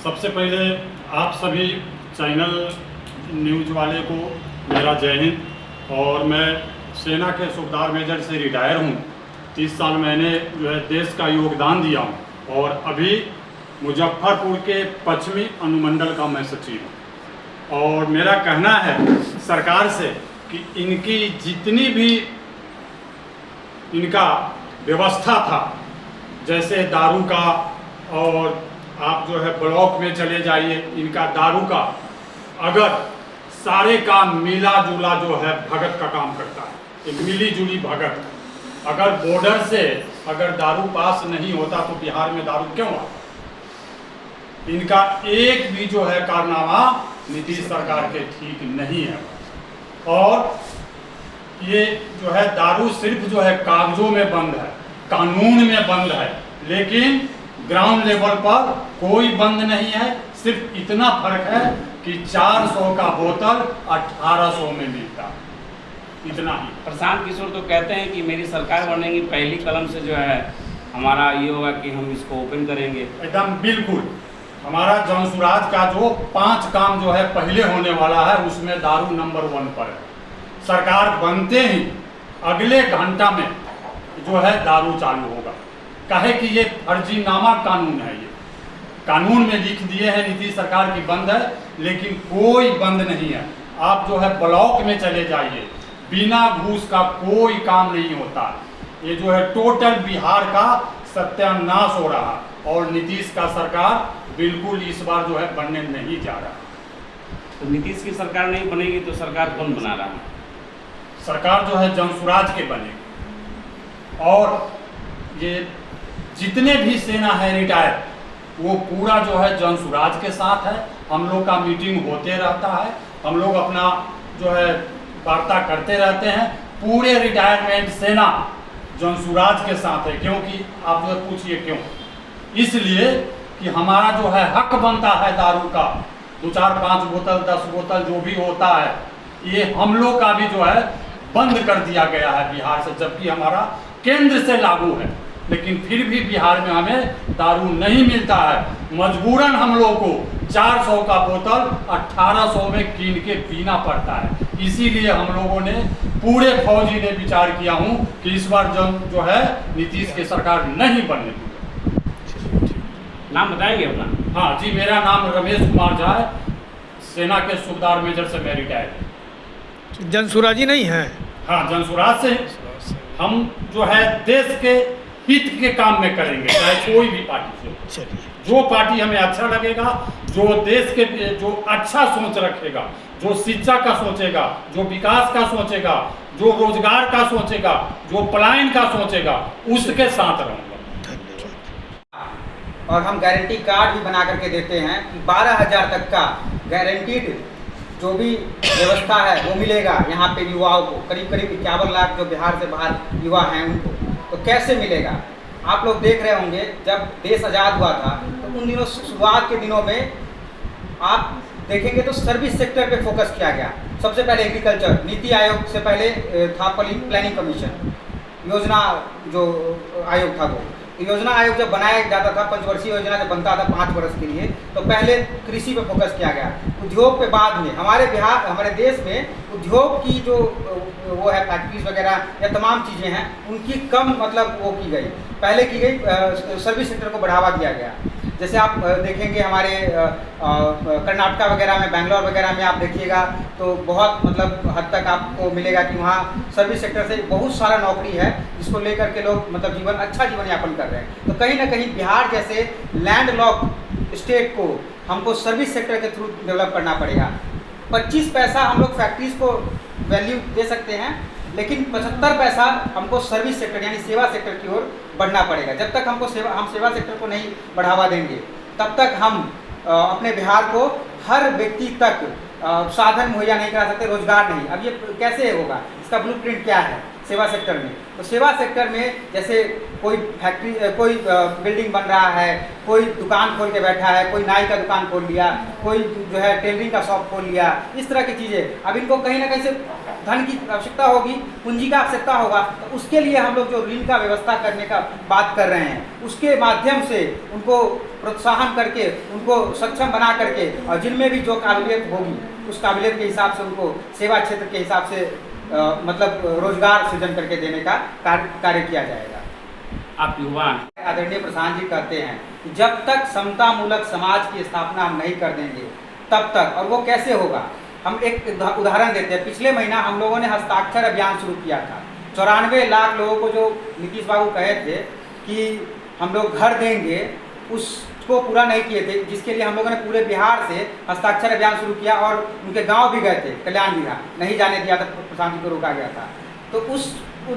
सबसे पहले आप सभी चैनल न्यूज़ वाले को मेरा जय हिंद। और मैं सेना के सूबेदार मेजर से रिटायर हूँ। 30 साल मैंने जो है देश का योगदान दिया हूँ और अभी मुजफ्फरपुर के पश्चिमी अनुमंडल का मैं सचिव हूँ। और मेरा कहना है सरकार से कि इनकी जितनी भी इनका व्यवस्था था, जैसे दारू का, और आप जो है ब्लॉक में चले जाइए, इनका दारू का अगर सारे काम मिला जुला जो है भगत का काम करता है, एक मिली जुली भगत। अगर बॉर्डर से अगर दारू पास नहीं होता तो बिहार में दारू क्यों आता? इनका एक भी जो है कारनामा नीतीश सरकार के ठीक नहीं है। और ये जो है दारू सिर्फ जो है कागजों में बंद है, कानून में बंद है, लेकिन ग्राउंड लेवल पर कोई बंद नहीं है। सिर्फ इतना फर्क है कि 400 का बोतल 1800 में मिलता है, इतना ही। प्रशांत किशोर तो कहते हैं कि मेरी सरकार बनने की पहली कलम से जो है हमारा ये होगा कि हम इसको ओपन करेंगे। एकदम बिल्कुल। हमारा जनसुराज का जो 5 काम जो है पहले होने वाला है, उसमें दारू नंबर 1 पर है। सरकार बनते ही अगले घंटा में जो है दारू चालू होगा। कहे कि ये फर्जीनामा कानून है, ये कानून में लिख दिए हैं नीतीश सरकार की बंद है, लेकिन कोई बंद नहीं है। आप जो है ब्लॉक में चले जाइए, बिना घूस का कोई काम नहीं होता। ये जो है टोटल बिहार का सत्यानाश हो रहा, और नीतीश का सरकार बिल्कुल इस बार जो है बनने नहीं जा रहा। तो नीतीश की सरकार नहीं बनेगी तो सरकार कौन बना रहा है? सरकार जो है जनसुराज के बनेगी। और ये जितने भी सेना है रिटायर, वो पूरा जो है जनसुराज के साथ है। हम लोग का मीटिंग होते रहता है, हम लोग अपना जो है वार्ता करते रहते हैं। पूरे रिटायरमेंट सेना जनसुराज के साथ है। क्योंकि आप जो पूछिए क्यों? इसलिए कि हमारा जो है हक बनता है दारू का, 2, 4, 5 बोतल 10 बोतल जो भी होता है, ये हम लोग का भी जो है बंद कर दिया गया है बिहार से, जबकि हमारा केंद्र से लागू है। लेकिन फिर भी बिहार में हमें दारू नहीं मिलता है। मजबूरन हम लोग को 400 का बोतल 1800 में कीन के पीना पड़ता है। इसीलिए हम लोगों ने पूरे फौजी ने विचार किया हूं कि इस बार जो है नीतीश की सरकार नहीं बनने दूंगा। नाम बताएंगे अपना? हाँ जी, मेरा नाम रमेश कुमार झा है। सेना के सूबेदार मेजर से मैं रिटायर। जनसुराजी नहीं है? हाँ, जनसुराज से हम जो है देश के हित के काम में करेंगे, चाहे कोई भी पार्टी से। जो पार्टी हमें अच्छा लगेगा, जो देश के जो अच्छा सोच रखेगा, जो शिक्षा का सोचेगा, जो विकास का सोचेगा, जो रोजगार का सोचेगा, जो पलायन का सोचेगा, उसके साथ रहूंगा। और हम गारंटी कार्ड भी बना करके देते हैं कि 12,000 तक का गारंटीड जो भी व्यवस्था है वो मिलेगा यहाँ पे युवाओं को। करीब 51 लाख जो बिहार से बाहर युवा हैं उनको तो कैसे मिलेगा? आप लोग देख रहे होंगे जब देश आज़ाद हुआ था तो उन दिनों शुरुआत के दिनों में आप देखेंगे तो सर्विस सेक्टर पे फोकस किया गया। सबसे पहले एग्रीकल्चर, नीति आयोग से पहले था प्लानिंग कमीशन, योजना जो आयोग था वो योजना आयोग जब बनाया जाता था, पंचवर्षीय योजना जब बनता था 5 वर्ष के लिए, तो पहले कृषि पे फोकस किया गया, उद्योग पे बाद में। हमारे देश में उद्योग की जो वो है फैक्ट्रीज वगैरह या तमाम चीज़ें हैं उनकी कम मतलब वो की गई, पहले की गई। सर्विस सेक्टर को बढ़ावा दिया गया। जैसे आप देखेंगे हमारे कर्नाटका वगैरह में, बेंगलोर वगैरह में आप देखिएगा तो बहुत मतलब हद तक आपको मिलेगा कि वहाँ सर्विस सेक्टर से बहुत सारा नौकरी है जिसको लेकर के लोग मतलब अच्छा जीवन यापन कर रहे हैं। तो कहीं ना कहीं बिहार जैसे लैंड लॉक स्टेट को हमको सर्विस सेक्टर के थ्रू डेवलप करना पड़ेगा। 25 पैसा हम लोग फैक्ट्रीज को वैल्यू दे सकते हैं, लेकिन 75 पैसा हमको सर्विस सेक्टर यानी सेवा सेक्टर की ओर बढ़ना पड़ेगा। जब तक हम सेवा सेक्टर को नहीं बढ़ावा देंगे तब तक हम अपने बिहार को हर व्यक्ति तक साधन मुहैया नहीं करा सकते, रोजगार नहीं। अब ये कैसे होगा? इसका ब्लूप्रिंट क्या है सेवा सेक्टर में? तो सेवा सेक्टर में जैसे कोई फैक्ट्री, कोई बिल्डिंग बन रहा है, कोई दुकान खोल के बैठा है, कोई नाई का दुकान खोल लिया, कोई जो है टेलरिंग का शॉप खोल लिया, इस तरह की चीज़ें अब इनको कहीं ना कहीं से धन की आवश्यकता होगी, पूंजी का आवश्यकता होगा, तो उसके लिए हम लोग जो ऋण का व्यवस्था करने का बात कर रहे हैं, उसके माध्यम से उनको प्रोत्साहन करके, उनको सक्षम बना करके, और जिनमें भी जो काबिलियत होगी उस काबिलियत के हिसाब से उनको सेवा क्षेत्र के हिसाब से मतलब रोजगार सृजन करके देने का कार्य किया जाएगा। आप युवा हैं। आदरणीय प्रधान जी कहते हैं कि जब तक समतामूलक समाज की स्थापना हम नहीं कर देंगे तब तक, और वो कैसे होगा, हम एक उदाहरण देते हैं। पिछले महीना हम लोगों ने हस्ताक्षर अभियान शुरू किया था। 94 लाख लोगों को जो नीतीश बाबू कहे थे कि हम लोग घर देंगे, उसको पूरा नहीं किए थे, जिसके लिए हम लोगों ने पूरे बिहार से हस्ताक्षर अभियान शुरू किया और उनके गांव भी गए थे। कल्याण बिहार नहीं जाने दिया था, प्रधान जी को रोका गया था। तो उस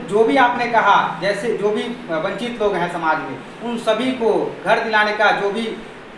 जो भी आपने कहा, जैसे जो भी वंचित लोग हैं समाज में, उन सभी को घर दिलाने का जो भी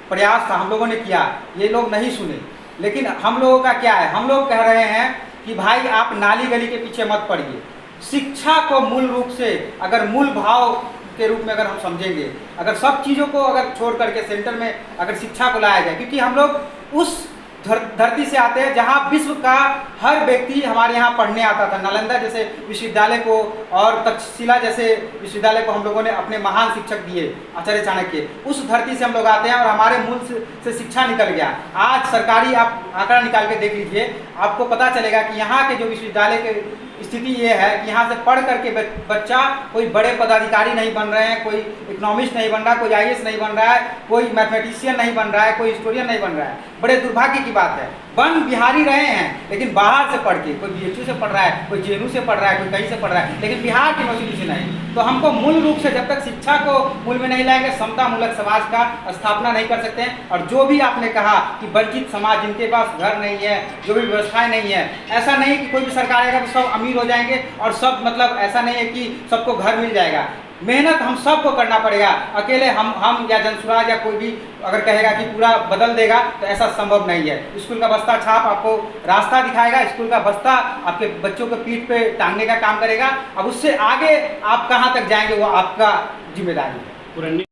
प्रयास था हम लोगों ने किया, ये लोग नहीं सुने। लेकिन हम लोगों का क्या है, हम लोग कह रहे हैं कि भाई आप नाली गली के पीछे मत पड़िए। शिक्षा को मूल रूप से अगर मूल भाव के रूप में अगर हम समझेंगे, अगर सब चीज़ों को अगर छोड़ करके सेंटर में अगर शिक्षा को लाया जाए, क्योंकि हम लोग उस धरती से आते हैं जहाँ विश्व का हर व्यक्ति हमारे यहाँ पढ़ने आता था। नालंदा जैसे विश्वविद्यालय को और तक्षशिला जैसे विश्वविद्यालय को हम लोगों ने अपने महान शिक्षक दिए, आचार्य चाणक्य। उस धरती से हम लोग आते हैं और हमारे मूल से शिक्षा निकल गया। आज सरकारी आप आंकड़ा निकाल के देख लीजिए, आपको पता चलेगा कि यहाँ के जो विश्वविद्यालय के स्थिति ये है कि यहाँ से पढ़ करके बच्चा कोई बड़े पदाधिकारी नहीं बन रहे हैं, कोई इकोनॉमिस्ट नहीं बन रहा, कोई IAS नहीं बन रहा है, कोई मैथमेटिशियन नहीं बन रहा है, कोई हिस्टोरियन नहीं बन रहा है। बड़े दुर्भाग्य की बात है। बन बिहारी रहे हैं, लेकिन बाहर से पढ़ के, कोई BHU से पढ़ रहा है, कोई JNU से पढ़ रहा है, कोई कहीं से पढ़ रहा है, लेकिन बिहार की यूनिवर्सिटी से नहीं। तो हमको मूल रूप से जब तक शिक्षा को मूल में नहीं लाएंगे, समतामूलक समाज का स्थापना नहीं कर सकते हैं। और जो भी आपने कहा कि वंचित समाज, जिनके पास घर नहीं है, जो भी व्यवस्थाएं नहीं है, ऐसा नहीं कि कोई भी सरकार आएगा तो सब अमीर हो जाएंगे और सब, मतलब ऐसा नहीं है कि सबको घर मिल जाएगा। मेहनत हम सबको करना पड़ेगा। अकेले हम या जनसुराज या कोई भी अगर कहेगा कि पूरा बदल देगा तो ऐसा संभव नहीं है। स्कूल का बस्ता छाप आपको रास्ता दिखाएगा, स्कूल का बस्ता आपके बच्चों को पीठ पे टांगने का काम करेगा। अब उससे आगे आप कहाँ तक जाएंगे वो आपका जिम्मेदारी है।